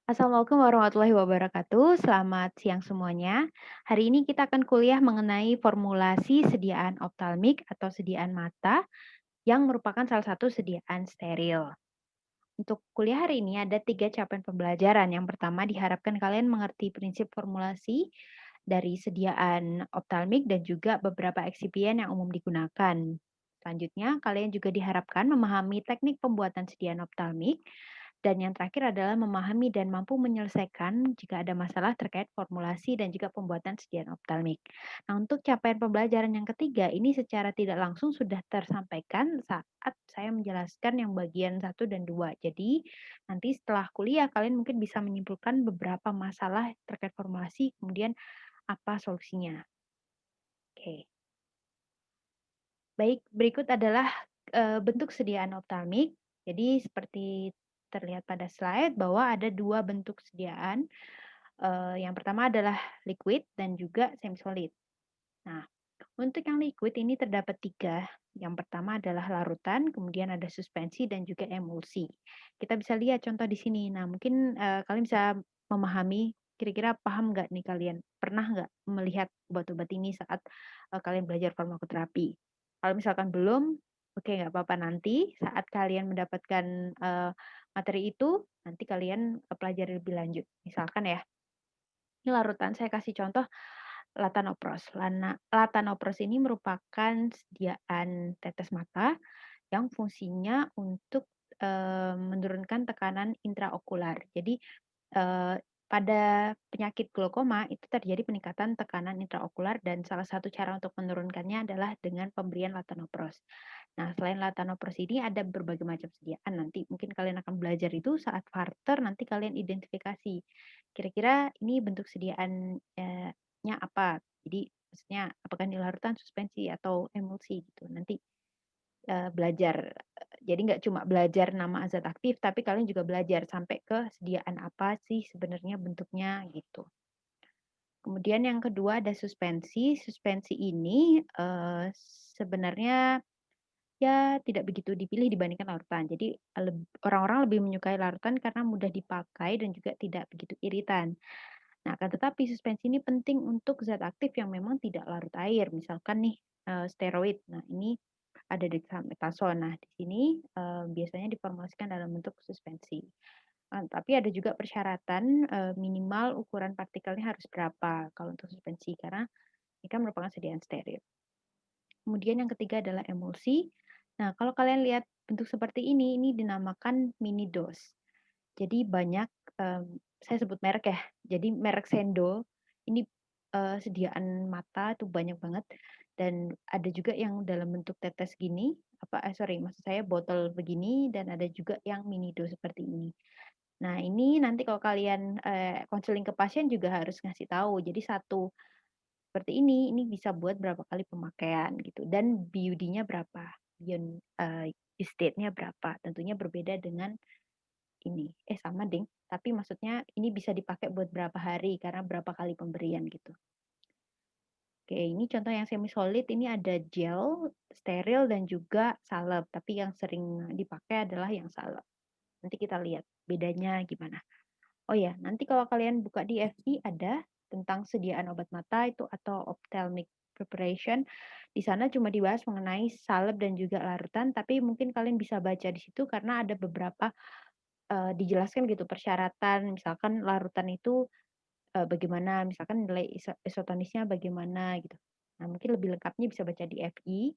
Assalamualaikum warahmatullahi wabarakatuh. Selamat siang semuanya. Hari ini kita akan kuliah mengenai formulasi sediaan optalmik atau sediaan mata yang merupakan salah satu sediaan steril. Untuk kuliah hari ini ada tiga capaian pembelajaran. Yang pertama diharapkan kalian mengerti prinsip formulasi dari sediaan optalmik dan juga beberapa eksipien yang umum digunakan. Selanjutnya, kalian juga diharapkan memahami teknik pembuatan sediaan optalmik dan yang terakhir adalah memahami dan mampu menyelesaikan jika ada masalah terkait formulasi dan juga pembuatan sediaan optalmik. Nah, untuk capaian pembelajaran yang ketiga, ini secara tidak langsung sudah tersampaikan saat saya menjelaskan yang bagian satu dan 2. Jadi, nanti setelah kuliah kalian mungkin bisa menyimpulkan beberapa masalah terkait formulasi, kemudian apa solusinya. Oke. Baik, berikut adalah, bentuk sediaan optalmik. Jadi seperti terlihat pada slide bahwa ada 2 bentuk sediaan, yang pertama adalah liquid dan juga semi solid. Nah, untuk yang liquid ini terdapat 3. Yang pertama adalah larutan, kemudian ada suspensi dan juga emulsi. Kita bisa lihat contoh di sini. Nah, mungkin, kalian bisa memahami kira-kira paham nggak nih kalian? Pernah nggak melihat obat-obat ini saat, kalian belajar farmakoterapi? Kalau misalkan belum, oke nggak apa-apa nanti saat kalian mendapatkan, materi itu, nanti kalian, pelajari lebih lanjut. Misalkan ya, ini larutan saya kasih contoh Latanopros. Latanopros ini merupakan sediaan tetes mata yang fungsinya untuk, menurunkan tekanan intraokular. Jadi, pada penyakit glaukoma itu terjadi peningkatan tekanan intraokular dan salah satu cara untuk menurunkannya adalah dengan pemberian Latanopros. Nah, selain Latanopros ini ada berbagai macam sediaan, nanti mungkin kalian akan belajar itu saat farter, nanti kalian identifikasi, kira-kira ini bentuk sediaan, nya apa. Jadi maksudnya apakah ini larutan, suspensi, atau emulsi gitu. Nanti, belajar. Jadi nggak cuma belajar nama zat aktif, tapi kalian juga belajar sampai ke sediaan apa sih sebenarnya bentuknya gitu. Kemudian yang kedua ada suspensi. Suspensi ini, sebenarnya ya tidak begitu dipilih dibandingkan larutan. Jadi, orang-orang lebih menyukai larutan karena mudah dipakai dan juga tidak begitu iritan. Nah, akan tetapi suspensi ini penting untuk zat aktif yang memang tidak larut air, misalkan nih, steroid. Nah, ini ada dexamethasone. Nah, di sini, biasanya diformulasikan dalam bentuk suspensi. Tapi ada juga persyaratan, minimal ukuran partikelnya harus berapa kalau untuk suspensi, karena ini kan merupakan sediaan steril. Kemudian yang ketiga adalah emulsi. Nah, kalau kalian lihat bentuk seperti ini dinamakan mini dose. Jadi banyak, saya sebut merek ya, jadi merek Sendo ini, sediaan mata tuh banyak banget dan ada juga yang dalam bentuk tetes gini, sorry maksud saya botol begini dan ada juga yang mini dose seperti ini. Nah ini nanti kalau kalian, konseling ke pasien juga harus ngasih tahu. Jadi satu seperti ini bisa buat berapa kali pemakaian gitu dan BUD-nya berapa, beyond, use date-nya berapa, tentunya berbeda dengan ini, sama deng, tapi maksudnya ini bisa dipakai buat berapa hari karena berapa kali pemberian gitu. Oke, ini contoh yang semi solid ini ada gel, steril dan juga salep, tapi yang sering dipakai adalah yang salep. Nanti kita lihat bedanya gimana. Oh ya, nanti kalau kalian buka di FI ada tentang sediaan obat mata itu atau ophthalmic preparation. Di sana cuma dibahas mengenai salep dan juga larutan, tapi mungkin kalian bisa baca di situ karena ada beberapa dijelaskan gitu persyaratan, misalkan larutan itu, bagaimana, misalkan nilai isotonisnya bagaimana gitu. Nah, mungkin lebih lengkapnya bisa baca di FI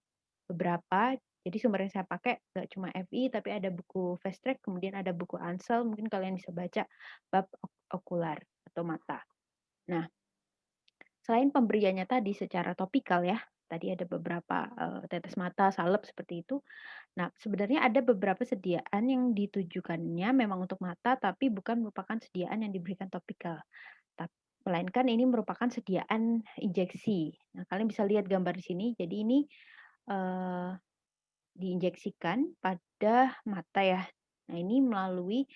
beberapa, jadi sumber yang saya pakai nggak cuma FI, tapi ada buku Fast Track, kemudian ada buku Ansel, mungkin kalian bisa baca bab okular atau mata. Nah, selain pemberiannya tadi secara topikal ya, tadi ada beberapa, tetes mata, salep seperti itu. Nah, sebenarnya ada beberapa sediaan yang ditujukannya memang untuk mata, tapi bukan merupakan sediaan yang diberikan topikal. Melainkan ini merupakan sediaan injeksi. Nah, kalian bisa lihat gambar di sini. Jadi ini, eee, diinjeksikan pada mata ya. Nah, ini melalui,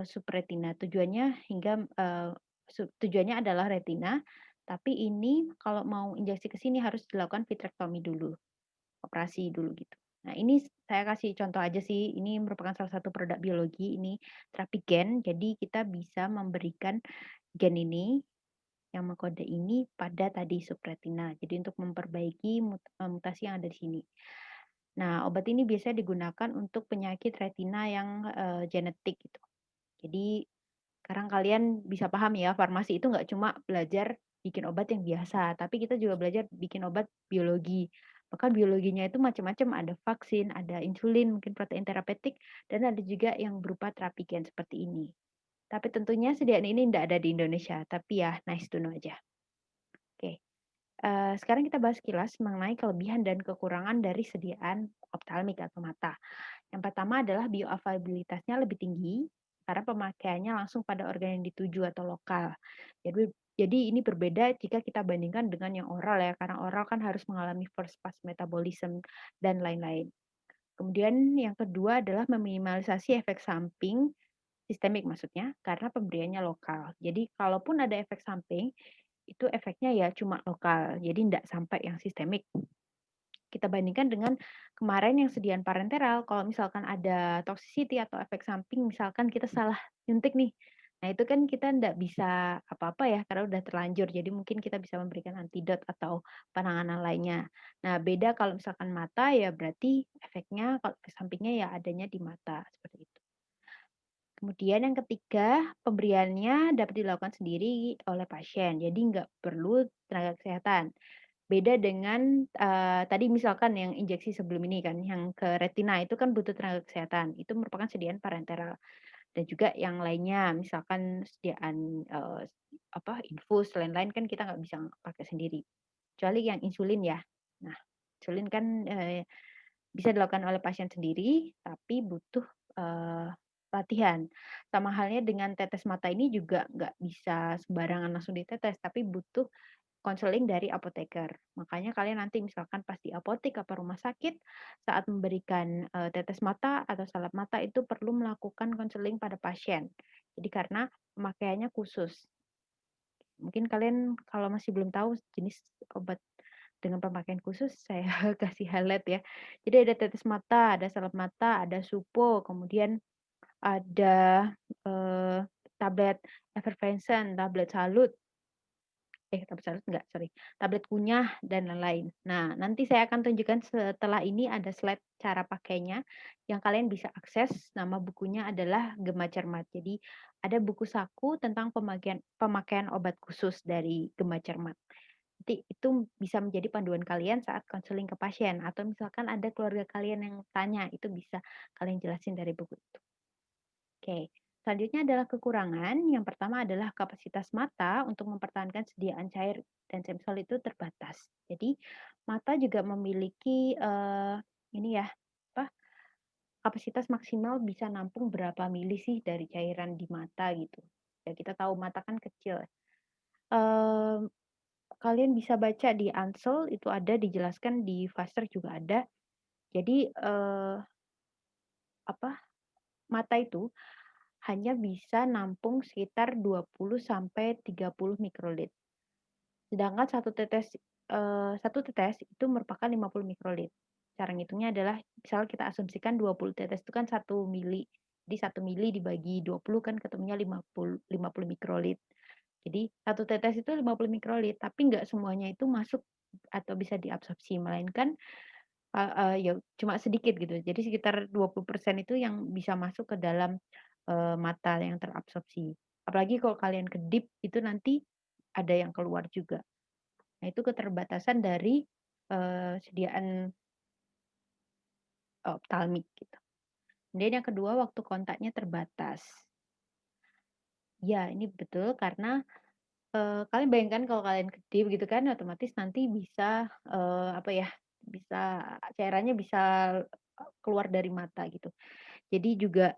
subretina. Tujuannya adalah retina, tapi ini kalau mau injeksi ke sini harus dilakukan vitrektomi dulu, operasi dulu gitu. Nah, ini saya kasih contoh aja sih, ini merupakan salah satu produk biologi, ini terapi gen. Jadi kita bisa memberikan gen ini, yang mengkode ini pada tadi subretina. Jadi untuk memperbaiki mutasi yang ada di sini. Nah, obat ini biasanya digunakan untuk penyakit retina yang, genetik gitu. Jadi sekarang kalian bisa paham ya, farmasi itu nggak cuma belajar bikin obat yang biasa, tapi kita juga belajar bikin obat biologi. Bahkan biologinya itu macam-macam, ada vaksin, ada insulin, mungkin protein terapeutik, dan ada juga yang berupa terapi gen seperti ini. Tapi tentunya sediaan ini tidak ada di Indonesia, tapi ya nice to know aja. Oke, sekarang kita bahas kilas mengenai kelebihan dan kekurangan dari sediaan optalmik atau mata. Yang pertama adalah bioavailabilitasnya lebih tinggi karena pemakaiannya langsung pada organ yang dituju atau lokal. Jadi ini berbeda jika kita bandingkan dengan yang oral ya, karena oral kan harus mengalami first pass metabolism dan lain-lain. Kemudian yang kedua adalah meminimalisasi efek samping sistemik maksudnya, karena pemberiannya lokal. Jadi kalaupun ada efek samping, itu efeknya ya cuma lokal, jadi tidak sampai yang sistemik. Kita bandingkan dengan kemarin yang sediaan parenteral, kalau misalkan ada toxicity atau efek samping, misalkan kita salah nyuntik nih. Nah, itu kan kita ndak bisa apa-apa ya, karena udah terlanjur. Jadi mungkin kita bisa memberikan antidot atau penanganan lainnya. Nah, beda kalau misalkan mata, ya berarti efeknya, kalau efek sampingnya ya adanya di mata, seperti itu. Kemudian yang ketiga, pemberiannya dapat dilakukan sendiri oleh pasien, jadi nggak perlu tenaga kesehatan. Beda dengan, tadi misalkan yang injeksi sebelum ini kan, yang ke retina itu kan butuh tenaga kesehatan, itu merupakan sediaan parenteral. Dan juga yang lainnya, misalkan sediaan, infus, lain-lain kan kita nggak bisa pakai sendiri, kecuali yang insulin ya. Nah, insulin kan, bisa dilakukan oleh pasien sendiri, tapi butuh, latihan. Sama halnya dengan tetes mata ini juga nggak bisa sembarangan langsung ditetes, tapi butuh konseling dari apoteker. Makanya kalian nanti misalkan pas di apotek atau rumah sakit, saat memberikan, tetes mata atau salep mata itu perlu melakukan konseling pada pasien. Jadi karena pemakaiannya khusus. Mungkin kalian kalau masih belum tahu jenis obat dengan pemakaian khusus, saya kasih highlight ya. Jadi ada tetes mata, ada salep mata, ada supo, kemudian ada, tablet effervescent, tablet salut. Tablet salut enggak, sorry, tablet kunyah dan lain-lain. Nah, nanti saya akan tunjukkan setelah ini ada slide cara pakainya yang kalian bisa akses. Nama bukunya adalah Gema Cermat. Jadi ada buku saku tentang pemakaian obat khusus dari Gema Cermat. Nanti itu bisa menjadi panduan kalian saat konseling ke pasien atau misalkan ada keluarga kalian yang tanya, itu bisa kalian jelasin dari buku itu. Oke, selanjutnya adalah kekurangan. Yang pertama adalah kapasitas mata untuk mempertahankan sediaan cair dan semsol itu terbatas. Jadi mata juga memiliki ini ya, apa, kapasitas maksimal bisa nampung berapa mili sih dari cairan di mata gitu. Ya kita tahu mata kan kecil. Mmm, Kalian bisa baca di Ansel itu ada dijelaskan, di Faster juga ada. Jadi, apa, mata itu hanya bisa nampung sekitar 20 sampai 30 mikrolit. Sedangkan satu tetes itu merupakan 50 mikrolit. Cara ngitungnya adalah misal kita asumsikan 20 tetes itu kan 1 mili. Jadi 1 mili dibagi 20 kan ketemunya 50 mikrolit. Jadi satu tetes itu 50 mikrolit, tapi nggak semuanya itu masuk atau bisa diabsorpsi, melainkan ya cuma sedikit gitu. Jadi sekitar 20% itu yang bisa masuk ke dalam, mata yang terabsorpsi. Apalagi kalau kalian kedip itu nanti ada yang keluar juga. Nah itu keterbatasan dari, sediaan optalmik gitu. Kemudian yang kedua waktu kontaknya terbatas. Ya ini betul karena, kalian bayangkan kalau kalian kedip gitu kan otomatis nanti bisa, apa ya, bisa cairannya bisa, keluar dari mata gitu. Jadi juga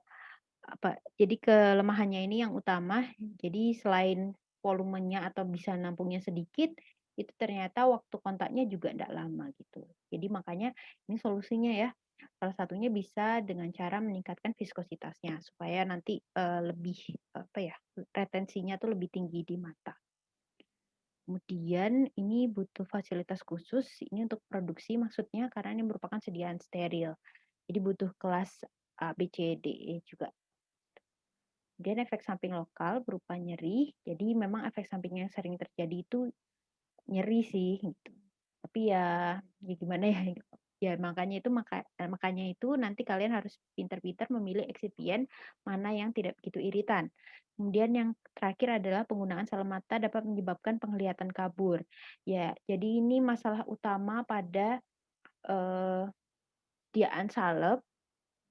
jadi kelemahannya ini yang utama, jadi selain volumenya atau bisa nampungnya sedikit, itu ternyata waktu kontaknya juga tidak lama gitu. Jadi makanya ini solusinya ya, salah satunya bisa dengan cara meningkatkan viskositasnya supaya nanti, lebih, apa ya, retensinya tuh lebih tinggi di mata. Kemudian ini butuh fasilitas khusus, ini untuk produksi maksudnya karena ini merupakan sediaan steril. Jadi butuh kelas A, B, C, D, E juga. Kemudian efek samping lokal berupa nyeri, jadi memang efek samping yang sering terjadi itu nyeri sih gitu. Tapi ya gimana ya, ya makanya itu nanti kalian harus pintar-pintar memilih eksipien mana yang tidak begitu iritan. Kemudian yang terakhir adalah penggunaan salep mata dapat menyebabkan penglihatan kabur. Ya, jadi ini masalah utama pada, eee, sediaan salep.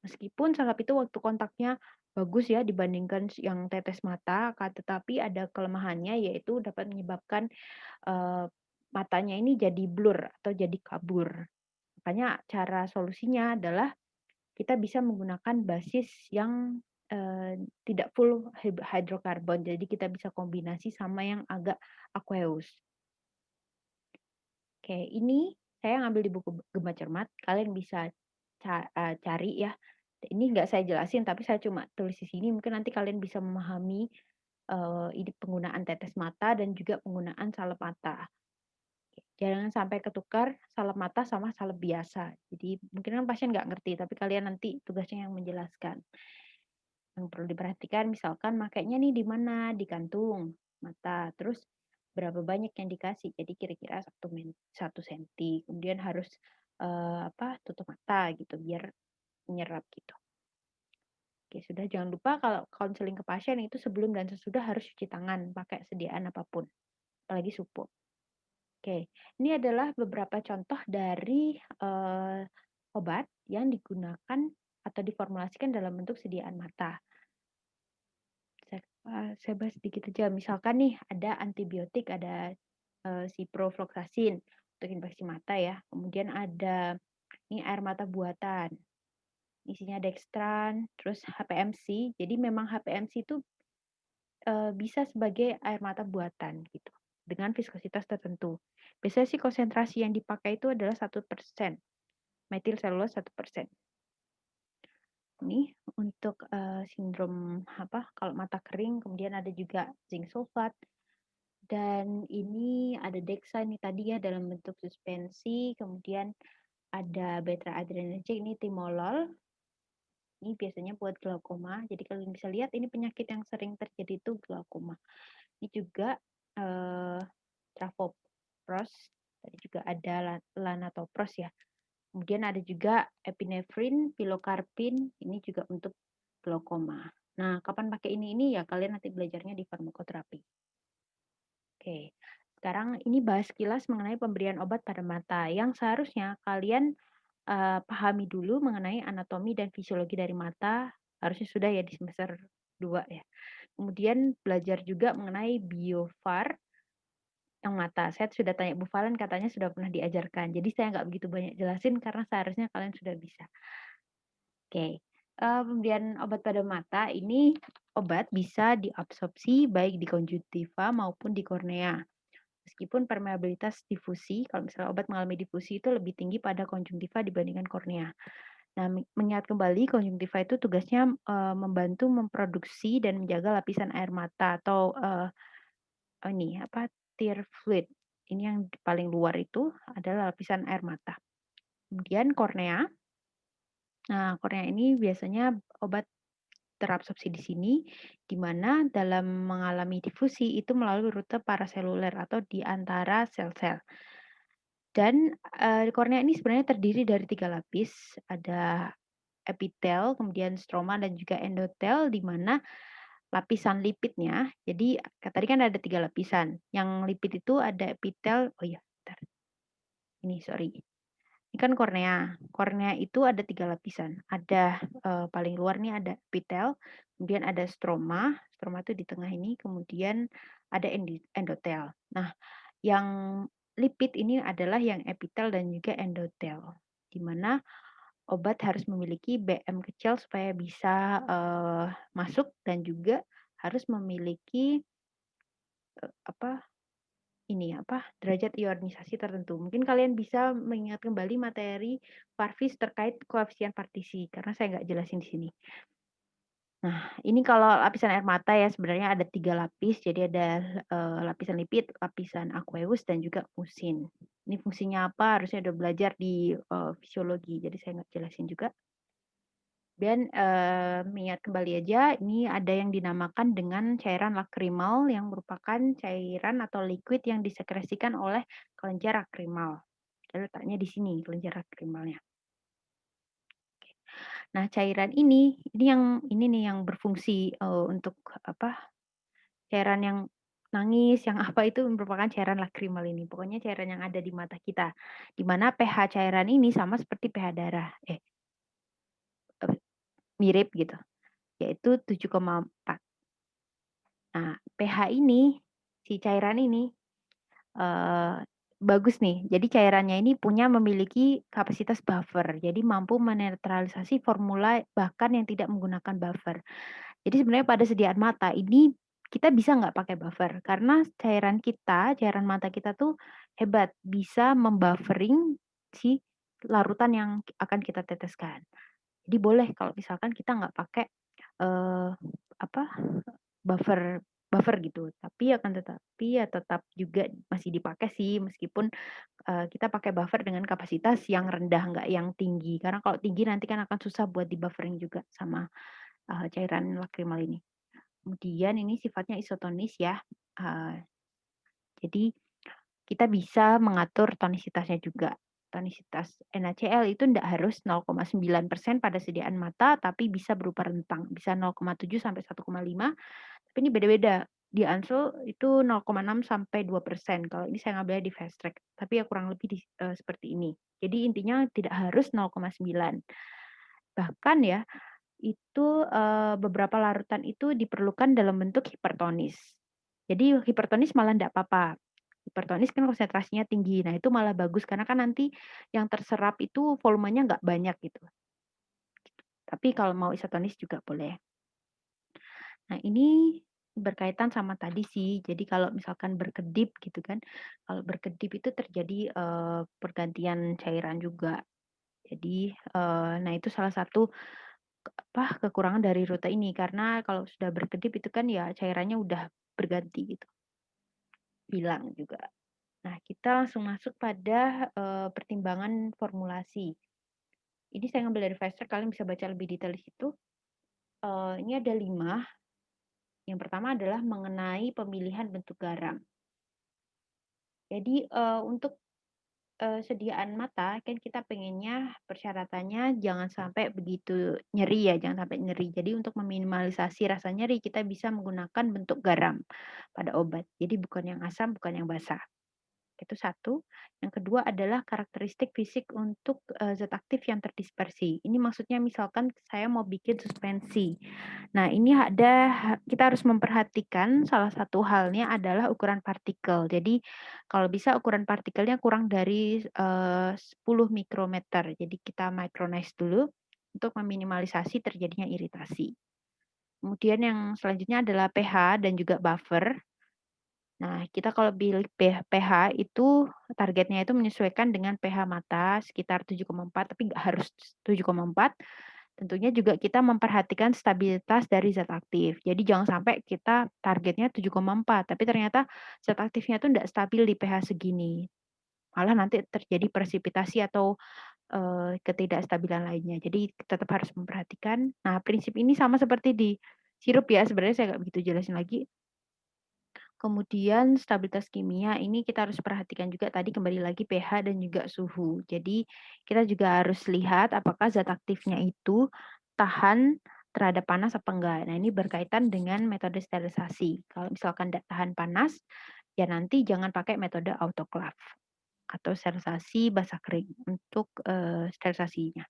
Meskipun salep itu waktu kontaknya bagus ya dibandingkan yang tetes mata, tetapi ada kelemahannya yaitu dapat menyebabkan, eee, matanya ini jadi blur atau jadi kabur. Makanya cara solusinya adalah kita bisa menggunakan basis yang, tidak full hidrokarbon. Jadi kita bisa kombinasi sama yang agak aqueous. Oke, ini saya ngambil di buku Gema Cermat, kalian bisa cari ya. Ini nggak saya jelasin, tapi saya cuma tulis di sini, mungkin nanti kalian bisa memahami, ini penggunaan tetes mata dan juga penggunaan salep mata. Jangan sampai ketukar salep mata sama salep biasa. Jadi mungkin kan pasien nggak ngerti, tapi kalian nanti tugasnya yang menjelaskan. Yang perlu diperhatikan misalkan makainya nih di mana, di kantung mata, terus berapa banyak yang dikasih. Jadi kira-kira 1 senti, kemudian harus, tutup mata gitu biar menyerap gitu. Oke, sudah jangan lupa kalau konseling ke pasien itu sebelum dan sesudah harus cuci tangan pakai sediaan apapun, apalagi supuk. Oke, ini adalah beberapa contoh dari, obat yang digunakan atau diformulasikan dalam bentuk sediaan mata. Saya bahas sedikit aja, misalkan nih ada antibiotik, ada, ciprofloxacin untuk infeksi mata ya, kemudian ada ini air mata buatan, isinya dextran, terus HPMC. Jadi memang HPMC itu, bisa sebagai air mata buatan gitu, dengan viskositas tertentu. Biasanya sih konsentrasi yang dipakai itu adalah 1%, metil selulose 1%. Ini untuk, sindrom kalau mata kering, kemudian ada juga zinc sulfat. Dan ini ada Dexa ini tadi ya dalam bentuk suspensi, kemudian ada beta adrenergic ini timolol. Ini biasanya buat glaukoma. Jadi kalian bisa lihat ini penyakit yang sering terjadi itu glaukoma. Ini juga eh, travoprost, tadi juga ada lanatopros ya. Kemudian ada juga epinefrin, pilokarpin, ini juga untuk glaukoma. Nah, kapan pakai ini ya kalian nanti belajarnya di farmakoterapi. Oke, sekarang ini bahas kilas mengenai pemberian obat pada mata yang seharusnya kalian pahami dulu mengenai anatomi dan fisiologi dari mata, harusnya sudah ya di semester 2 ya. Kemudian belajar juga mengenai biofar yang mata. Saya sudah tanya Bu Valen katanya sudah pernah diajarkan. Jadi saya nggak begitu banyak jelasin karena seharusnya kalian sudah bisa. Oke, pemberian obat pada mata ini obat bisa diabsorpsi baik di konjungtiva maupun di kornea. Meskipun permeabilitas difusi, kalau misalnya obat mengalami difusi itu lebih tinggi pada konjungtiva dibandingkan kornea. Nah, mengingat kembali konjungtiva itu tugasnya, membantu memproduksi dan menjaga lapisan air mata atau, tear fluid. Ini yang paling luar itu adalah lapisan air mata. Kemudian kornea. Nah, kornea ini biasanya obat terabsorpsi di sini, di mana dalam mengalami difusi itu melalui rute paraseluler atau di antara sel-sel. Dan, kornea ini sebenarnya terdiri dari 3 lapis, ada epitel, kemudian stroma dan juga endotel, di mana lapisan lipidnya jadi tadi kan ada 3 lapisan, yang lipid itu ada epitel oh iya bentar, ini sorry, ini kan kornea. Kornea itu ada 3 lapisan, ada, paling luar nih ada epitel, kemudian ada stroma, stroma itu di tengah ini, kemudian ada endotel. Nah, yang lipid ini adalah yang epitel dan juga endotel, di mana obat harus memiliki BM kecil supaya bisa, masuk dan juga harus memiliki, eee, apa, derajat ionisasi tertentu. Mungkin kalian bisa mengingat kembali materi Parvis terkait koefisien partisi, karena saya nggak jelasin di sini. Nah, ini kalau lapisan air mata ya sebenarnya ada 3 lapis. Jadi ada, lapisan lipid, lapisan aqueous, dan juga musin. Ini fungsinya apa harusnya udah belajar di, fisiologi, jadi saya nggak jelasin juga. Dan, mengingat kembali aja, ini ada yang dinamakan dengan cairan lakrimal yang merupakan cairan atau liquid yang disekresikan oleh kelenjar lakrimal. Jadi letaknya di sini kelenjar lakrimalnya. Nah, cairan ini ini nih yang berfungsi, untuk apa, cairan yang nangis, yang apa itu merupakan cairan lakrimal ini. Pokoknya cairan yang ada di mata kita, di mana pH cairan ini sama seperti pH darah, eee, mirip gitu, yaitu 7,4. Nah, pH ini, si cairan ini, eee, bagus nih. Jadi cairannya ini memiliki kapasitas buffer, jadi mampu menetralisasi formula bahkan yang tidak menggunakan buffer. Jadi sebenarnya pada sediaan mata ini kita bisa nggak pakai buffer, karena cairan mata kita tuh hebat, bisa membuffering si larutan yang akan kita teteskan. Jadi boleh kalau misalkan kita nggak pakai, eee, apa, buffer buffer gitu, tapi akan tetapi ya tetap juga masih dipakai sih meskipun, kita pakai buffer dengan kapasitas yang rendah, nggak yang tinggi. Karena kalau tinggi nanti kan akan susah buat di-buffering juga sama, cairan lakrimal ini. Kemudian ini sifatnya isotonis ya, eee, jadi kita bisa mengatur tonisitasnya juga. Tonisitas NaCl itu ndak harus 0,9% pada sediaan mata, tapi bisa berupa rentang, bisa 0,7 sampai 1,5, tapi ini beda-beda. Di Ansel itu 0,6 sampai 2%, kalau ini saya ngambilnya di Fast Track, tapi ya kurang lebih seperti ini. Jadi intinya tidak harus 0,9. Bahkan ya, itu, beberapa larutan itu diperlukan dalam bentuk hipertonis. Jadi hipertonis malah ndak apa-apa. Hipertonis kan konsentrasinya tinggi. Nah, itu malah bagus karena kan nanti yang terserap itu volumenya nggak banyak gitu. Tapi kalau mau isotonis juga boleh. Nah, ini berkaitan sama tadi sih. Jadi kalau misalkan berkedip gitu kan, kalau berkedip itu terjadi, pergantian cairan juga. Jadi, nah itu salah satu kekurangan dari rute ini. Karena kalau sudah berkedip itu kan ya cairannya udah berganti gitu, hilang juga. Nah, kita langsung masuk pada, pertimbangan formulasi. Ini saya ngambil dari Pfizer, kalian bisa baca lebih detail di situ. Ini ada 5. Yang pertama adalah mengenai pemilihan bentuk garam. Jadi, untuk, sediaan mata kan kita pengennya persyaratannya jangan sampai begitu nyeri ya, jangan sampai nyeri. Jadi untuk meminimalisasi rasa nyeri kita bisa menggunakan bentuk garam pada obat. Jadi bukan yang asam, bukan yang basa. Itu satu. Yang kedua adalah karakteristik fisik untuk, zat aktif yang terdispersi. Ini maksudnya misalkan saya mau bikin suspensi. Nah, ini kita harus memperhatikan salah satu halnya adalah ukuran partikel. Jadi kalau bisa ukuran partikelnya kurang dari, 10 mikrometer. Jadi kita micronize dulu untuk meminimalisasi terjadinya iritasi. Kemudian yang selanjutnya adalah pH dan juga buffer. Nah, kita kalau pilih pH itu targetnya itu menyesuaikan dengan pH mata sekitar 7,4, tapi nggak harus 7,4. Tentunya juga kita memperhatikan stabilitas dari zat aktif. Jadi jangan sampai kita targetnya 7,4, tapi ternyata zat aktifnya itu nggak stabil di pH segini. Malah nanti terjadi presipitasi atau, ketidakstabilan lainnya. Jadi tetap harus memperhatikan. Nah, prinsip ini sama seperti di sirup ya, sebenarnya saya nggak begitu jelasin lagi. Kemudian stabilitas kimia ini kita harus perhatikan juga tadi kembali lagi pH dan juga suhu. Jadi kita juga harus lihat apakah zat aktifnya itu tahan terhadap panas apa enggak. Nah, ini berkaitan dengan metode sterilisasi. Kalau misalkan tidak tahan panas, ya nanti jangan pakai metode autoclave atau sterilisasi basah kering untuk, sterilisasinya.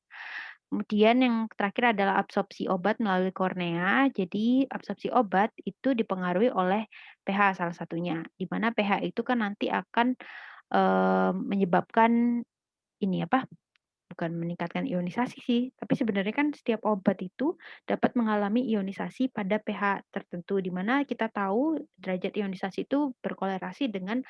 Kemudian yang terakhir adalah absorpsi obat melalui kornea. Jadi absorpsi obat itu dipengaruhi oleh pH salah satunya, di mana pH itu kan nanti akan, menyebabkan ini apa, bukan meningkatkan ionisasi sih, tapi sebenarnya kan setiap obat itu dapat mengalami ionisasi pada pH tertentu, di mana kita tahu derajat ionisasi itu berkolerasi dengan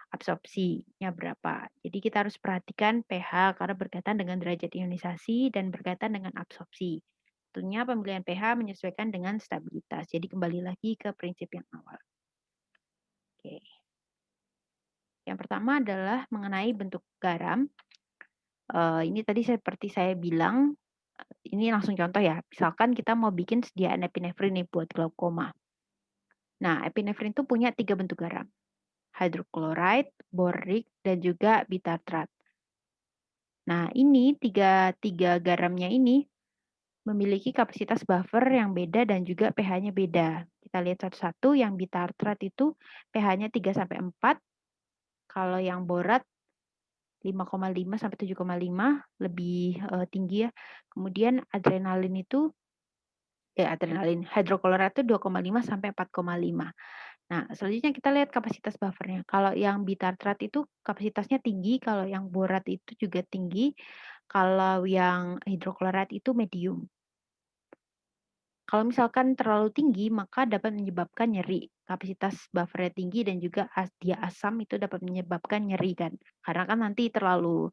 absorpsinya berapa. Jadi kita harus perhatikan pH karena berkaitan dengan derajat ionisasi dan berkaitan dengan absorpsi. satunya pemilihan pH menyesuaikan dengan stabilitas. Jadi kembali lagi ke prinsip yang awal. Oke. Yang pertama adalah mengenai bentuk garam. Ini tadi seperti saya bilang, ini langsung contoh ya, misalkan kita mau bikin sediaan epinefrin nih buat glaukoma. Nah, epinefrin itu punya 3 bentuk garam, hydrochloride, boric, dan juga bitartrat. Nah, ini tiga garamnya ini memiliki kapasitas buffer yang beda dan juga pH-nya beda. Kita lihat satu-satu, yang bitartrat itu pH-nya 3 sampai 4, kalau yang borat 5,5 sampai 7,5 lebih, tinggi ya. Kemudian adrenalin, hydrochloride itu 2,5 sampai 4,5. Nah, selanjutnya kita lihat kapasitas buffernya. Kalau yang bitartrat itu kapasitasnya tinggi, kalau yang borat itu juga tinggi, kalau yang hidroklorat itu medium. Kalau misalkan terlalu tinggi, maka dapat menyebabkan nyeri. Kapasitas buffernya tinggi dan juga dia asam itu dapat menyebabkan nyeri kan. Karena kan nanti terlalu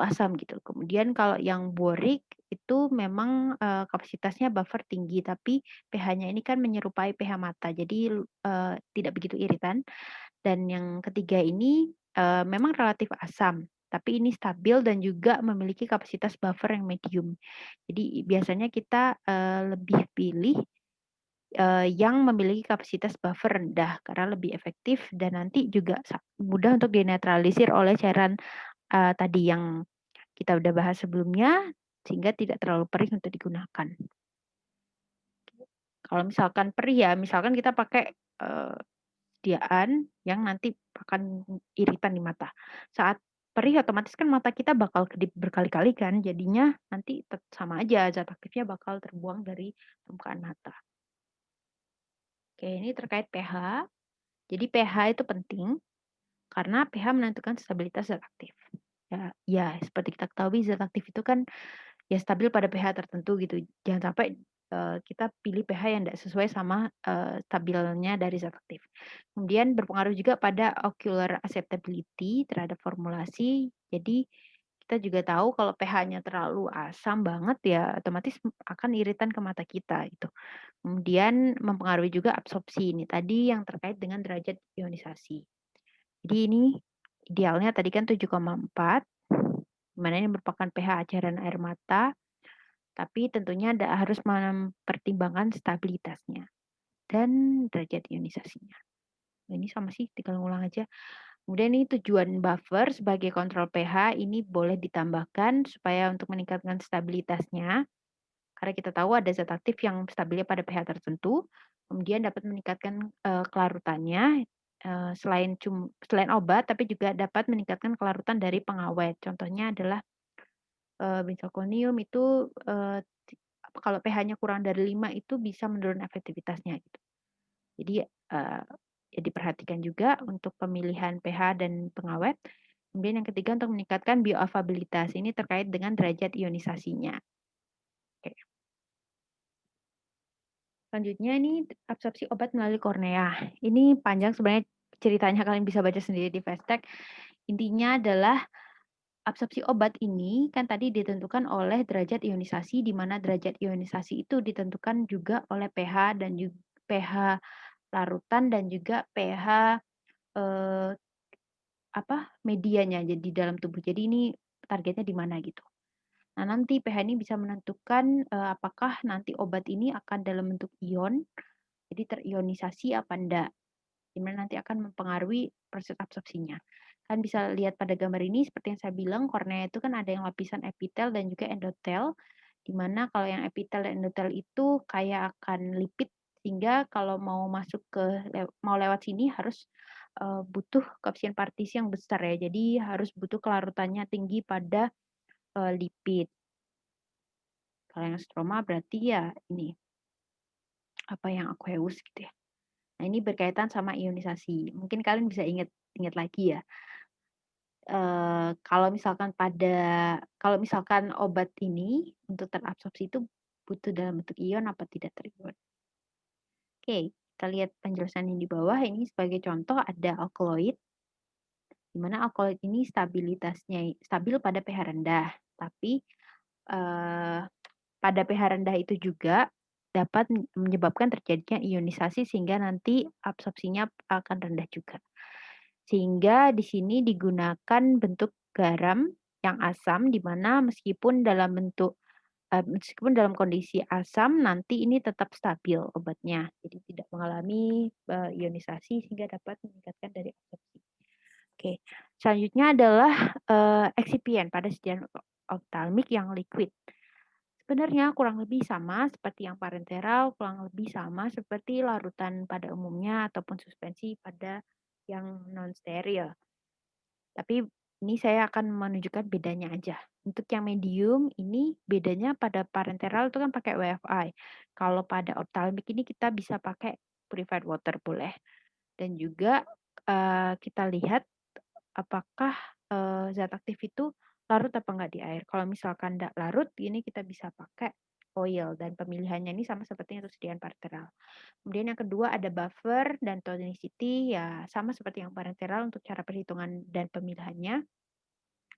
asam gitu. Kemudian kalau yang borik itu memang, kapasitasnya buffer tinggi, tapi pH-nya ini kan menyerupai pH mata, jadi, tidak begitu iritan. Dan yang ketiga ini, memang relatif asam, tapi ini stabil dan juga memiliki kapasitas buffer yang medium. Jadi biasanya kita, lebih pilih, yang memiliki kapasitas buffer rendah karena lebih efektif dan nanti juga mudah untuk dinetralisir oleh cairan, tadi yang kita udah bahas sebelumnya, sehingga tidak terlalu perih untuk digunakan. Kalau misalkan perih ya, misalkan kita pakai, sediaan yang nanti akan iritan di mata. Saat perih otomatis kan mata kita bakal kedip berkali-kali kan, jadinya nanti sama aja zat aktifnya bakal terbuang dari permukaan mata. Oke, ini terkait pH. Jadi pH itu penting karena pH menentukan stabilitas zat aktif. Ya, seperti kita ketahui zat aktif itu kan ya stabil pada pH tertentu gitu. Jangan sampai, kita pilih pH yang tidak sesuai sama, stabilnya dari zat aktif. Kemudian berpengaruh juga pada ocular acceptability terhadap formulasi. Jadi kita juga tahu kalau pH-nya terlalu asam banget ya otomatis akan iritan ke mata kita gitu. Kemudian mempengaruhi juga absorpsi, ini tadi yang terkait dengan derajat ionisasi. Jadi ini idealnya tadi kan 7,4, di mana ini merupakan pH cairan air mata, tapi tentunya harus mempertimbangkan stabilitasnya dan derajat ionisasinya. Nah, ini sama sih, tinggal ngulang aja. Kemudian ini tujuan buffer sebagai kontrol pH ini boleh ditambahkan supaya untuk meningkatkan stabilitasnya, karena kita tahu ada zat aktif yang stabilnya pada pH tertentu, kemudian dapat meningkatkan, kelarutannya, selain obat, tapi juga dapat meningkatkan kelarutan dari pengawet. Contohnya adalah, benzalkonium itu, kalau pH-nya kurang dari 5 itu bisa menurun efektivitasnya gitu. Jadi, ya diperhatikan juga untuk pemilihan pH dan pengawet. Kemudian yang ketiga untuk meningkatkan bioavailabilitas, ini terkait dengan derajat ionisasinya. Oke. Selanjutnya ini absorpsi obat melalui kornea. Ini panjang sebenarnya ceritanya, kalian bisa baca sendiri di Fast. Intinya adalah absorpsi obat ini kan tadi ditentukan oleh derajat ionisasi, di mana derajat ionisasi itu ditentukan juga oleh pH dan juga pH larutan dan juga pH, eee, medianya jadi di dalam tubuh. Jadi ini targetnya di mana gitu. Nah, nanti pH ini bisa menentukan, apakah nanti obat ini akan dalam bentuk ion, jadi terionisasi apa enggak. Di mana nanti akan mempengaruhi proses absorpsinya. Kan bisa lihat pada gambar ini seperti yang saya bilang kornea itu kan ada yang lapisan epitel dan juga endotel, di mana kalau yang epitel dan endotel itu kayak akan lipid sehingga kalau mau masuk mau lewat sini harus, butuh koefisien partisi yang besar ya. Jadi harus butuh kelarutannya tinggi pada, lipid. Kalau yang stroma berarti ya ini, apa yang aqueous gitu ya. Nah, ini berkaitan sama ionisasi. Mungkin kalian bisa ingat ingat lagi ya, kalau misalkan obat ini untuk terabsorpsi itu butuh dalam bentuk ion apa tidak terion. Oke, kita lihat penjelasan yang di bawah ini sebagai contoh ada alkaloid, di mana alkaloid ini stabilitasnya stabil pada pH rendah, tapi, eee pada pH rendah itu juga dapat menyebabkan terjadinya ionisasi sehingga nanti absorpsinya akan rendah juga. Sehingga di sini digunakan bentuk garam yang asam di mana meskipun dalam kondisi asam nanti ini tetap stabil obatnya. Jadi tidak mengalami, ionisasi sehingga dapat meningkatkan dari absorpsi. Oke, selanjutnya adalah, eksipien pada sediaan optalmik yang liquid. Sebenarnya kurang lebih sama seperti yang parenteral, kurang lebih sama seperti larutan pada umumnya ataupun suspensi pada yang non steril. Tapi ini saya akan menunjukkan bedanya aja. Untuk yang medium ini bedanya pada parenteral itu kan pakai WFI. Kalau pada ophthalmic ini kita bisa pakai purified water boleh. Dan juga, kita lihat apakah, zat aktif itu larut apa enggak di air. Kalau misalkan enggak larut, ini kita bisa pakai oil dan pemilihannya ini sama seperti untuk sediaan parenteral. Kemudian yang kedua ada buffer dan tonicity, ya sama seperti yang parenteral untuk cara perhitungan dan pemilihannya.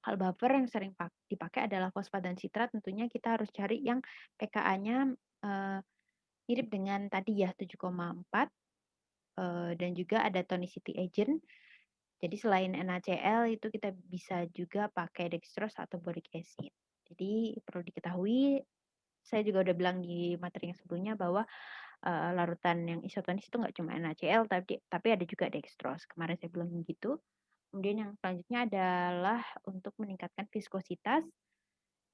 Kalau buffer yang sering dipakai adalah fosfat dan sitrat, tentunya kita harus cari yang pKa-nya, mirip dengan tadi ya 7,4, dan juga ada tonicity agent. Jadi selain NaCl itu kita bisa juga pakai dextrose atau boric acid. Jadi perlu diketahui, saya juga udah bilang di materi yang sebelumnya bahwa, larutan yang isotonis itu nggak cuma NaCl tapi ada juga dextrose, kemarin saya bilang begitu. Kemudian yang selanjutnya adalah untuk meningkatkan viskositas,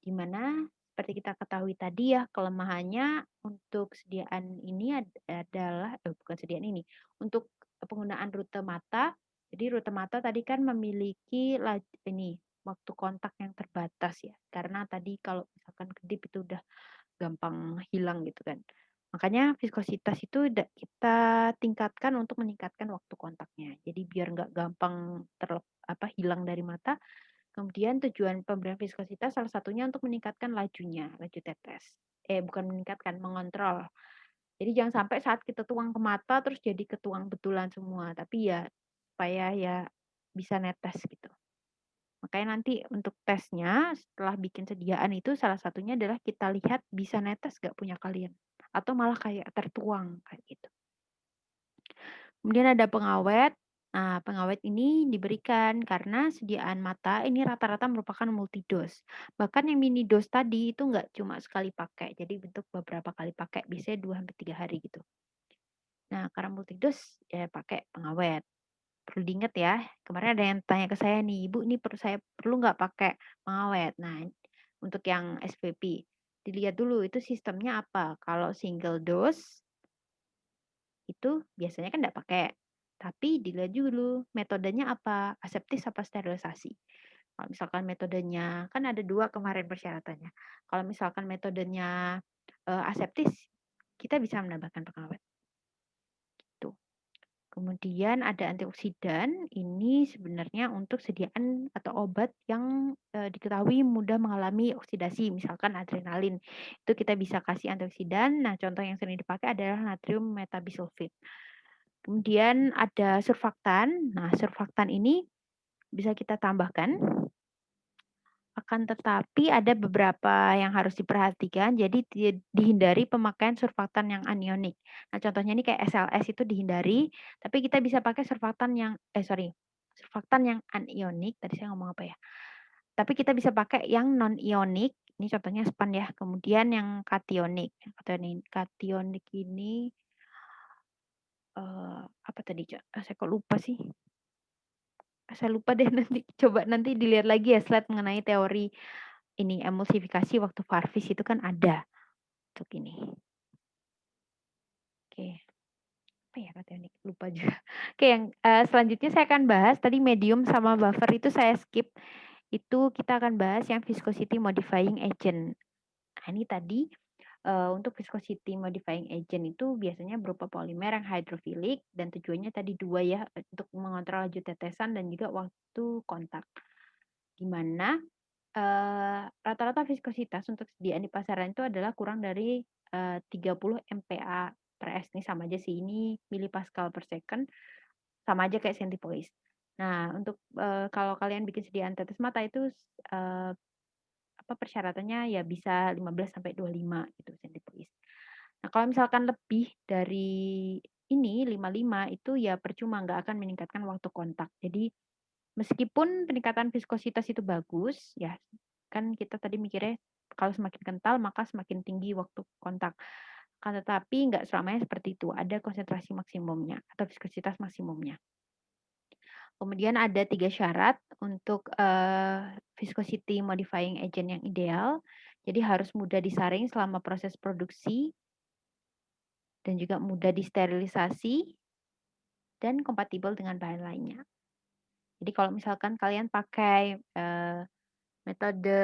di mana seperti kita ketahui tadi ya, kelemahannya untuk sediaan ini adalah bukan sediaan ini, untuk penggunaan rute mata. Jadi rute mata tadi kan memiliki waktu kontak yang terbatas ya, karena tadi kalau misalkan kedip itu udah gampang hilang gitu kan. Makanya viskositas itu kita tingkatkan untuk meningkatkan waktu kontaknya. Jadi biar nggak gampang hilang dari mata. Kemudian tujuan pemberian viskositas salah satunya untuk meningkatkan lajunya, laju tetes. Bukan meningkatkan, mengontrol. Jadi jangan sampai saat kita tuang ke mata terus jadi ketuang betulan semua, tapi ya supaya ya bisa netes gitu. Makanya nanti untuk tesnya setelah bikin sediaan itu salah satunya adalah kita lihat bisa netes gak punya kalian, atau malah kayak tertuang kayak gitu. Kemudian ada pengawet. Nah, pengawet ini diberikan karena sediaan mata ini rata-rata merupakan multidos. Bahkan yang mini dose tadi itu nggak cuma sekali pakai, jadi bentuk beberapa kali pakai, biasanya 2 sampai 3 hari gitu. Nah, karena multidos ya pakai pengawet. Perlu diingat ya, kemarin ada yang tanya ke saya nih, "Ibu, ini saya perlu nggak pakai pengawet?" Nah, untuk yang SPP, dilihat dulu itu sistemnya apa. Kalau single dose itu biasanya kan nggak pakai, tapi dilihat dulu metodenya apa, aseptis apa sterilisasi. Kalau misalkan metodenya kan ada 2 kemarin persyaratannya. Kalau misalkan metodenya, aseptis, kita bisa menambahkan pengawet, gitu. Kemudian ada antioksidan, ini sebenarnya untuk sediaan atau obat yang, diketahui mudah mengalami oksidasi, misalkan adrenalin. Itu kita bisa kasih antioksidan, nah contoh yang sering dipakai adalah natrium metabisulfit. Kemudian ada surfaktan. Nah, surfaktan ini bisa kita tambahkan, akan tetapi ada beberapa yang harus diperhatikan, jadi dihindari pemakaian surfaktan yang anionik. Nah, contohnya ini kayak SLS itu dihindari, tapi kita bisa pakai surfaktan yang anionik, tadi saya ngomong apa ya? Tapi kita bisa pakai yang non-ionik, ini contohnya SPAN ya, kemudian yang kationik. Kationik ini, apa tadi, saya kok lupa sih? Saya lupa deh nanti dilihat lagi ya slide mengenai teori ini emulsifikasi waktu varvis itu kan ada untuk ini. Oke, apa ya katanya lupa juga. Oke yang, selanjutnya saya akan bahas tadi medium sama buffer itu saya skip, itu kita akan bahas yang viscosity modifying agent. Nah ini tadi, untuk viscosity modifying agent itu biasanya berupa polimer yang hydrophilic dan tujuannya tadi 2 ya, untuk mengontrol laju tetesan dan juga waktu kontak. Di mana rata-rata viskositas untuk sediaan di pasaran itu adalah kurang dari, 30 MPa per S, ini sama aja sih, ini milipascal per second, sama aja kayak centipoise. Nah, untuk, kalau kalian bikin sediaan tetes mata itu, persyaratannya ya bisa 15 sampai 25 gitu bisa ditulis. Nah, kalau misalkan lebih dari ini 55 itu ya percuma, nggak akan meningkatkan waktu kontak. Jadi meskipun peningkatan viskositas itu bagus, ya kan kita tadi mikirnya kalau semakin kental maka semakin tinggi waktu kontak. Akan tetapi nggak selamanya seperti itu, ada konsentrasi maksimumnya atau viskositas maksimumnya. Kemudian ada 3 syarat untuk, viscosity modifying agent yang ideal. Jadi harus mudah disaring selama proses produksi dan juga mudah disterilisasi dan kompatibel dengan bahan lainnya. Jadi kalau misalkan kalian pakai, metode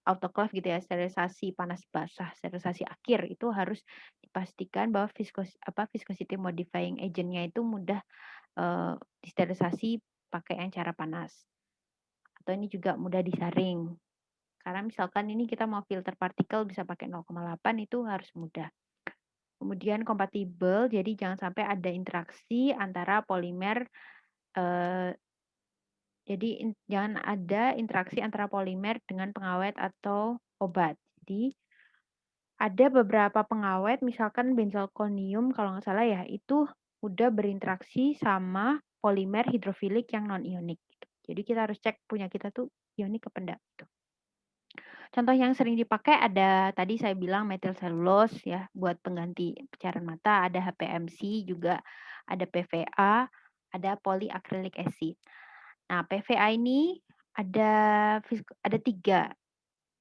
autoclave gitu ya, sterilisasi panas basah, sterilisasi akhir, itu harus dipastikan bahwa viscosity modifying agent-nya itu mudah, disterilisasi pakai yang cara panas, atau ini juga mudah disaring. Karena misalkan ini kita mau filter partikel bisa pakai 0,8 itu harus mudah. Kemudian kompatibel, jadi jangan sampai ada interaksi antara polimer, eee, jadi jangan ada interaksi antara polimer dengan pengawet atau obat. Jadi ada beberapa pengawet misalkan benzalkonium kalau nggak salah ya, itu udah berinteraksi sama polimer hidrofilik yang non-ionik gitu. Jadi kita harus cek punya kita tuh ionik apa enggak gitu. Contoh yang sering dipakai ada tadi saya bilang metil selulose ya buat pengganti pencairan mata, ada HPMC juga, ada PVA, ada polyacrylic acid. Nah, PVA ini ada 3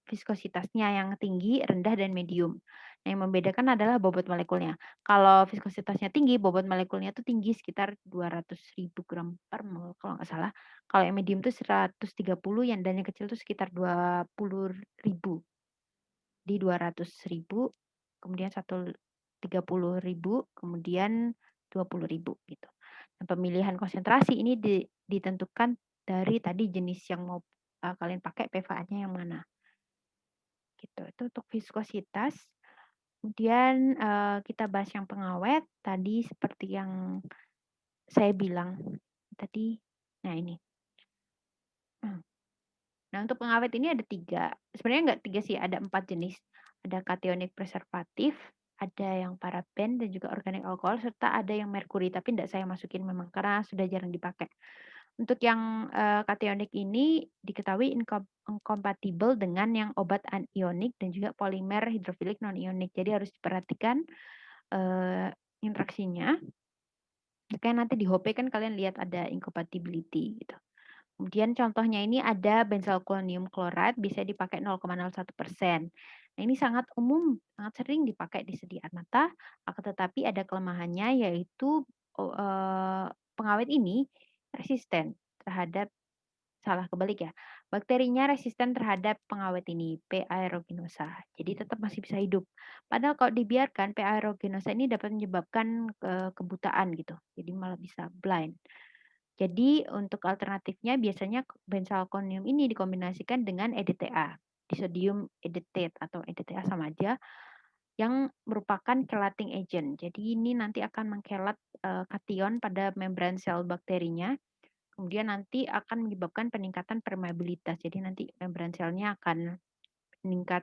viskositasnya yang tinggi, rendah, dan medium. Nah, yang membedakan adalah bobot molekulnya. Kalau viskositasnya tinggi, bobot molekulnya tuh tinggi sekitar 200.000 gram per mol kalau nggak salah. Kalau yang medium tuh 130, dan yang kecil tuh sekitar 20.000. Di 200.000, kemudian 30.000, kemudian 20.000 gitu. Nah, pemilihan konsentrasi ini ditentukan dari tadi jenis yang mau, kalian pakai PVA-nya yang mana, gitu. Itu untuk viskositas. Kemudian, kita bahas yang pengawet, tadi seperti yang saya bilang tadi, nah ini, mmm. Nah, untuk pengawet ini ada 3, sebenarnya nggak 3 sih, ada 4 jenis. Ada cationic preservatif, ada yang paraben dan juga organic alcohol, serta ada yang merkuri, tapi nggak saya masukin memang karena sudah jarang dipakai. Untuk yang, cationic ini diketahui inkompatibel dengan yang obat anionik dan juga polimer hidrofilik non-ionik. Jadi harus diperhatikan, eee, interaksinya. Makanya nanti di HOP kan kalian lihat ada incompatibility gitu. Kemudian contohnya ini ada benzalkonium klorat bisa dipakai 0,01%. Nah, ini sangat umum, sangat sering dipakai di sediaan mata, akan tetapi ada kelemahannya yaitu, pengawet ini resisten terhadap salah kebalik ya, bakterinya resisten terhadap pengawet ini, P. aeruginosa. Jadi tetap masih bisa hidup. Padahal kalau dibiarkan, P. aeruginosa ini dapat menyebabkan, kebutaan gitu, jadi malah bisa blind. Jadi untuk alternatifnya biasanya benzalkonium ini dikombinasikan dengan EDTA, disodium edetate atau EDTA sama aja, yang merupakan chelating agent. Jadi ini nanti akan mengkelat, kation pada membran sel bakterinya, kemudian nanti akan menyebabkan peningkatan permeabilitas. Jadi nanti membran selnya akan meningkat,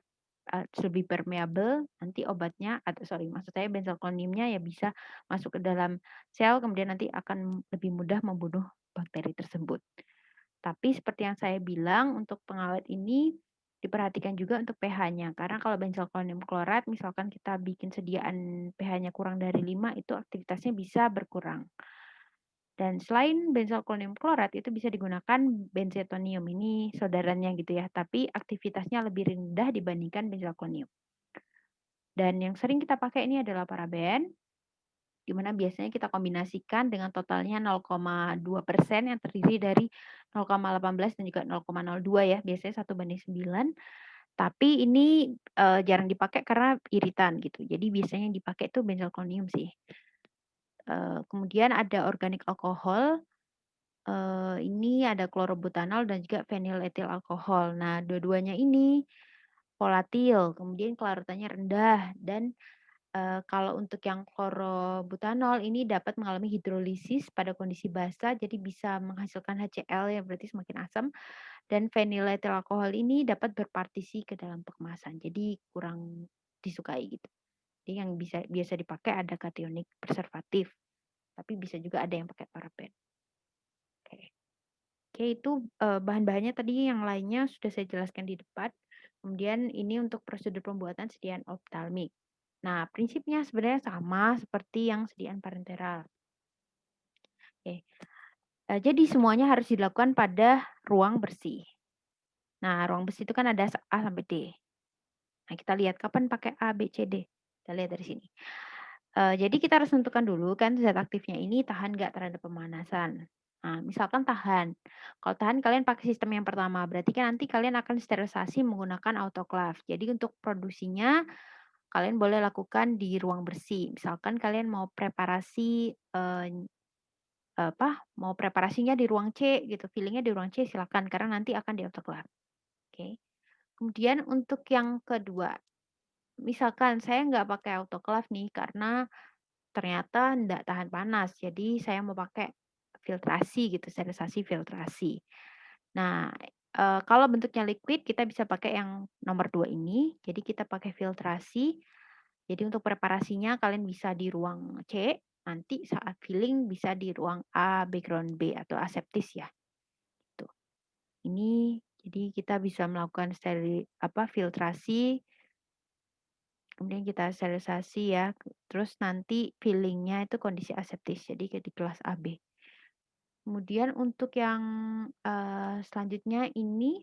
lebih permeabel, nanti obatnya atau sorry maksud saya benzalkoniumnya ya bisa masuk ke dalam sel, kemudian nanti akan lebih mudah membunuh bakteri tersebut. Tapi seperti yang saya bilang untuk pengawet ini diperhatikan juga untuk pH-nya, karena kalau benzalkonium klorat misalkan kita bikin sediaan pH-nya kurang dari 5 itu aktivitasnya bisa berkurang. Dan selain benzalkonium klorat itu bisa digunakan benzetonium, ini saudaranya gitu ya, tapi aktivitasnya lebih rendah dibandingkan benzalkonium. Dan yang sering kita pakai ini adalah paraben, di mana biasanya kita kombinasikan dengan totalnya 0,2% yang terdiri dari 0,18 dan juga 0,02 ya, biasanya 1:9. Tapi ini, jarang dipakai karena iritan gitu. Jadi biasanya yang dipakai itu benzalkonium sih. Kemudian ada organik alkohol, ini ada klorobutanol dan juga fenyl etil alkohol. Nah, dua-duanya ini volatil, kemudian kelarutannya rendah dan, kalau untuk yang klorobutanol ini dapat mengalami hidrolisis pada kondisi basah, jadi bisa menghasilkan HCl ya berarti semakin asam dan vanilla etil alkohol ini dapat berpartisi ke dalam pengemasan, jadi kurang disukai gitu. Jadi yang biasa dipakai ada katiunik preservatif, tapi bisa juga ada yang pakai paraben. Oke. Oke itu, bahan-bahannya tadi yang lainnya sudah saya jelaskan di depan. Kemudian ini untuk prosedur pembuatan sediaan optalmik. Nah, prinsipnya sebenarnya sama seperti yang sediaan parenteral. Oke, jadi semuanya harus dilakukan pada ruang bersih. Nah, ruang bersih itu kan ada A sampai D. Nah, kita lihat kapan pakai A, B, C, D. Kita lihat dari sini. Jadi kita harus tentukan dulu kan zat aktifnya ini tahan nggak terhadap pemanasan. Nah, misalkan tahan. Kalau tahan kalian pakai sistem yang pertama, berarti kan nanti kalian akan sterilisasi menggunakan autoclave. Jadi untuk produksinya kalian boleh lakukan di ruang bersih. Misalkan kalian mau preparasi mau preparasinya di ruang C gitu, fillingnya di ruang C silakan karena nanti akan di autoclave. Oke. Kemudian untuk yang kedua, misalkan saya nggak pakai autoclave nih karena ternyata nggak tahan panas, jadi saya mau pakai filtrasi gitu, sterilisasi filtrasi. Nah, kalau bentuknya liquid kita bisa pakai yang nomor 2 ini, jadi kita pakai filtrasi. Jadi untuk preparasinya kalian bisa di ruang C, nanti saat filling bisa di ruang A, background B atau aseptis ya, gitu. Ini jadi kita bisa melakukan filtrasi, kemudian kita sterilisasi ya, terus nanti fillingnya itu kondisi aseptis, jadi kayak di kelas AB. Kemudian untuk yang, selanjutnya ini,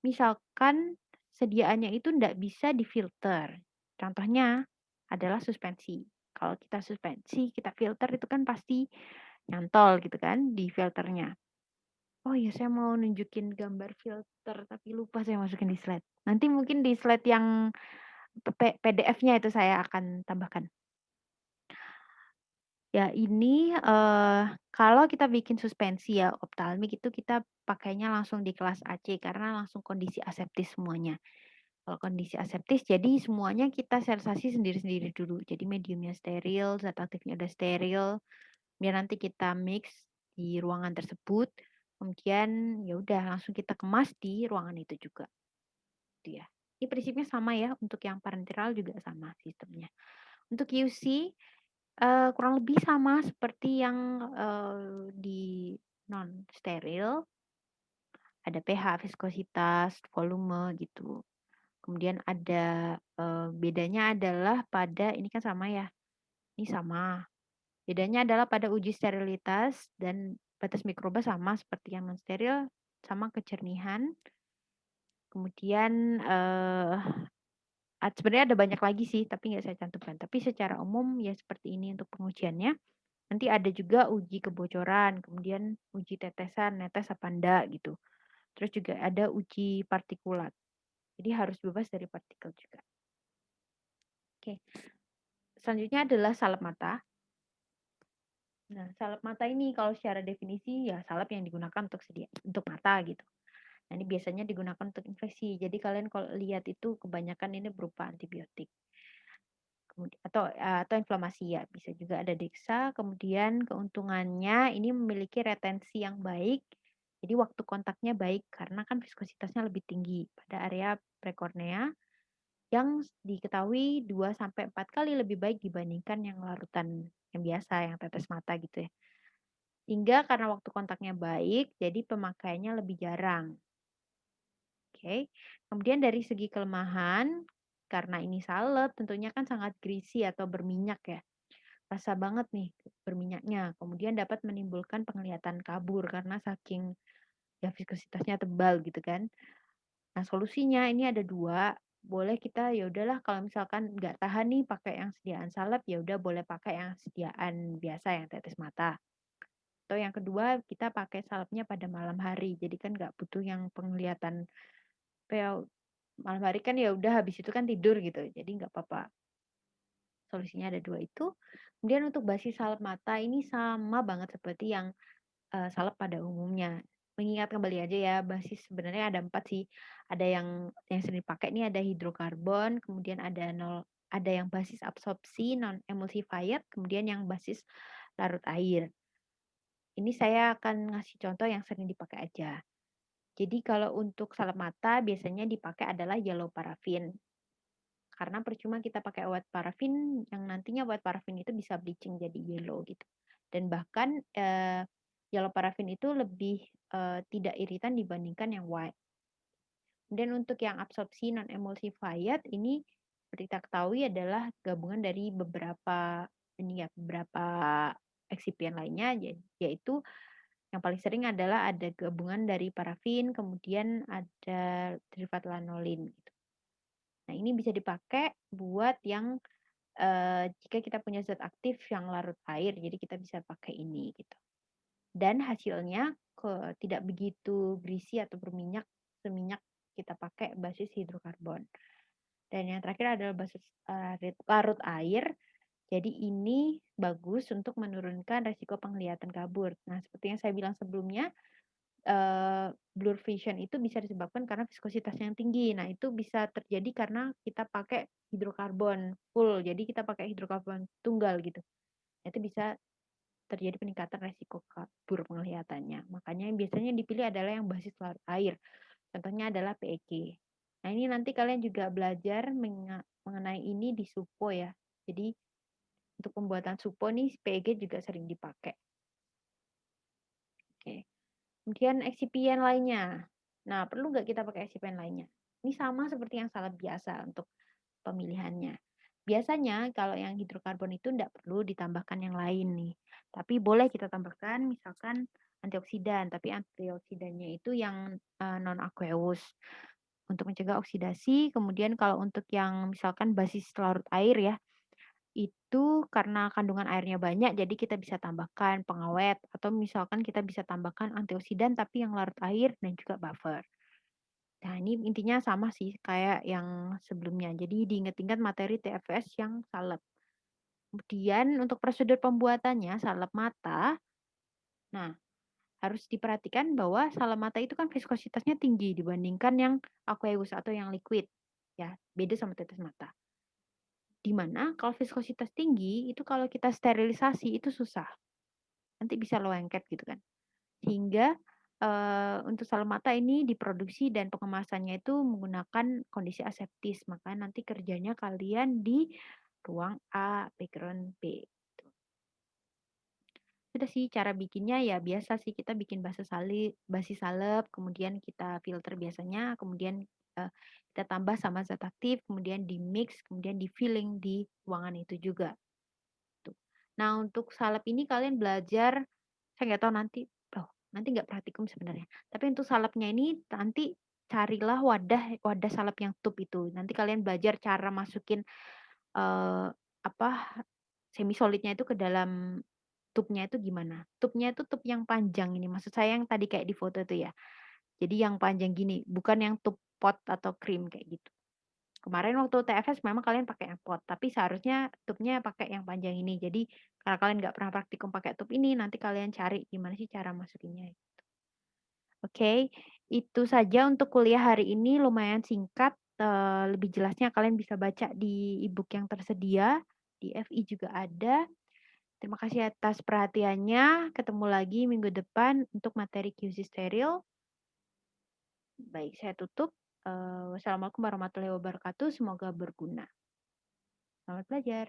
misalkan sediaannya itu ndak bisa difilter. Contohnya adalah suspensi. Kalau kita suspensi, kita filter itu kan pasti nyantol gitu kan di filternya. Oh iya saya mau nunjukin gambar filter tapi lupa saya masukin di slide. Nanti mungkin di slide yang PDF-nya itu saya akan tambahkan. Ya ini, kalau kita bikin suspensi ya optalmik itu kita pakainya langsung di kelas AC karena langsung kondisi aseptis semuanya. Kalau kondisi aseptis jadi semuanya kita sterilisasi sendiri-sendiri dulu. Jadi mediumnya steril, zat aktifnya udah steril, biar nanti kita mix di ruangan tersebut, kemudian ya udah langsung kita kemas di ruangan itu juga, gitu ya. Ini prinsipnya sama ya untuk yang parenteral juga sama sistemnya. Untuk QC kurang lebih sama seperti yang, di non steril, ada pH, viskositas, volume gitu. Kemudian ada, bedanya adalah pada ini kan sama ya, ini sama. Bedanya adalah pada uji sterilitas dan batas mikroba sama seperti yang non steril, sama kejernihan. Kemudian, sebenarnya ada banyak lagi sih tapi nggak saya cantumkan. Tapi secara umum ya seperti ini untuk pengujiannya. Nanti ada juga uji kebocoran, kemudian uji tetesan, netes apa enggak gitu. Terus juga ada uji partikulat. Jadi harus bebas dari partikel juga. Oke, selanjutnya adalah salep mata. Nah, salep mata ini kalau secara definisi ya salep yang digunakan untuk mata gitu. Nah, ini biasanya digunakan untuk infeksi. Jadi kalian kalau lihat itu kebanyakan ini berupa antibiotik. Atau inflamasi ya, bisa juga ada deksa. Kemudian keuntungannya ini memiliki retensi yang baik, jadi waktu kontaknya baik karena kan viskositasnya lebih tinggi pada area prekornea yang diketahui 2 sampai 4 kali lebih baik dibandingkan yang larutan yang biasa, yang tetes mata gitu ya. Hingga karena waktu kontaknya baik, jadi pemakaiannya lebih jarang. Oke. Kemudian dari segi kelemahan, karena ini salep tentunya kan sangat greasy atau berminyak ya. Rasa banget nih berminyaknya. Kemudian dapat menimbulkan penglihatan kabur karena saking ya viskositasnya tebal gitu kan. Nah, solusinya ini ada 2. Boleh kita ya udahlah kalau misalkan nggak tahan nih pakai yang sediaan salep, ya udah boleh pakai yang sediaan biasa yang tetes mata. Atau yang kedua kita pakai salepnya pada malam hari. Jadi kan nggak butuh yang penglihatan ya malam hari kan ya udah habis itu kan tidur gitu. Jadi nggak apa-apa. Solusinya ada 2 itu. Kemudian untuk basis salep mata ini sama banget seperti yang, salep pada umumnya. Mengingat kembali aja ya, basis sebenarnya ada 4 sih. Ada yang sering dipakai ini ada hidrokarbon, kemudian ada yang basis absorpsi non emulsified, kemudian yang basis larut air. Ini saya akan ngasih contoh yang sering dipakai aja. Jadi kalau untuk salep mata biasanya dipakai adalah yellow paraffin. Karena percuma kita pakai white paraffin yang nantinya white paraffin itu bisa bleaching jadi yellow gitu. Dan bahkan, yellow paraffin itu lebih, tidak iritan dibandingkan yang white. Dan untuk yang absorpsi non emulsified ini seperti kita ketahui adalah gabungan dari beberapa beberapa eksipien lainnya yaitu yang paling sering adalah ada gabungan dari parafin, kemudian ada derivat lanolin gitu. Nah, ini bisa dipakai buat yang, jika kita punya zat aktif yang larut air, jadi kita bisa pakai ini gitu. Dan hasilnya tidak begitu greasy atau berminyak seminyak kita pakai basis hidrokarbon. Dan yang terakhir adalah basis, larut air. Jadi ini bagus untuk menurunkan resiko penglihatan kabur. Nah, seperti yang saya bilang sebelumnya, blur vision itu bisa disebabkan karena viskositas yang tinggi. Nah, itu bisa terjadi karena kita pakai hidrokarbon full, jadi kita pakai hidrokarbon tunggal gitu. Itu bisa terjadi peningkatan resiko kabur penglihatannya. Makanya yang biasanya dipilih adalah yang basis larut air. Contohnya adalah PEG. Nah, ini nanti kalian juga belajar mengenai ini di SUPO ya. Jadi untuk pembuatan SUPO nih PEG juga sering dipakai. Oke. Kemudian eksipien lainnya. Nah, perlu nggak kita pakai eksipien lainnya? Ini sama seperti yang salep biasa untuk pemilihannya. Biasanya kalau yang hidrokarbon itu tidak perlu ditambahkan yang lain nih. Tapi boleh kita tambahkan misalkan antioksidan, tapi antioksidannya itu yang non aqueous untuk mencegah oksidasi. Kemudian kalau untuk yang misalkan basis larut air ya, itu karena kandungan airnya banyak, jadi kita bisa tambahkan pengawet atau misalkan kita bisa tambahkan antioksidan tapi yang larut air dan juga buffer. Nah, ini intinya sama sih kayak yang sebelumnya. Jadi diingat-ingat materi TFS yang salep. Kemudian untuk prosedur pembuatannya salep mata, nah harus diperhatikan bahwa salep mata itu kan viskositasnya tinggi dibandingkan yang aqueous atau yang liquid. Ya, beda sama tetes mata. Di mana kalau viskositas tinggi itu kalau kita sterilisasi itu susah, nanti bisa lengket gitu kan. Sehingga, untuk salep mata ini diproduksi dan pengemasannya itu menggunakan kondisi aseptis, maka nanti kerjanya kalian di ruang A, background B, gitu. Sudah sih cara bikinnya ya biasa sih kita bikin basi salep, kemudian kita filter biasanya, kemudian, kita tambah sama zat aktif, kemudian di-mix, kemudian di-filling di ruangan itu juga. Tuh. Nah, untuk salep ini kalian belajar, saya nggak tahu nanti nanti nggak praktikum sebenarnya. Tapi untuk salepnya ini nanti carilah wadah wadah salep yang tub itu. Nanti kalian belajar cara masukin, apa, semi solidnya itu ke dalam tubnya itu gimana. Tubnya itu tub yang panjang ini, maksud saya yang tadi kayak di foto itu ya. Jadi yang panjang gini, bukan yang tub pot atau krim kayak gitu. Kemarin waktu TFS memang kalian pakai yang pot, tapi seharusnya tubnya pakai yang panjang ini. Jadi karena kalian nggak pernah praktikum pakai tub ini, nanti kalian cari gimana sih cara masukinnya. Oke, itu saja untuk kuliah hari ini lumayan singkat. Lebih jelasnya kalian bisa baca di e-book yang tersedia, di FI juga ada. Terima kasih atas perhatiannya. Ketemu lagi minggu depan untuk materi QC steril. Baik, saya tutup. Wassalamualaikum warahmatullahi wabarakatuh. Semoga berguna. Selamat belajar.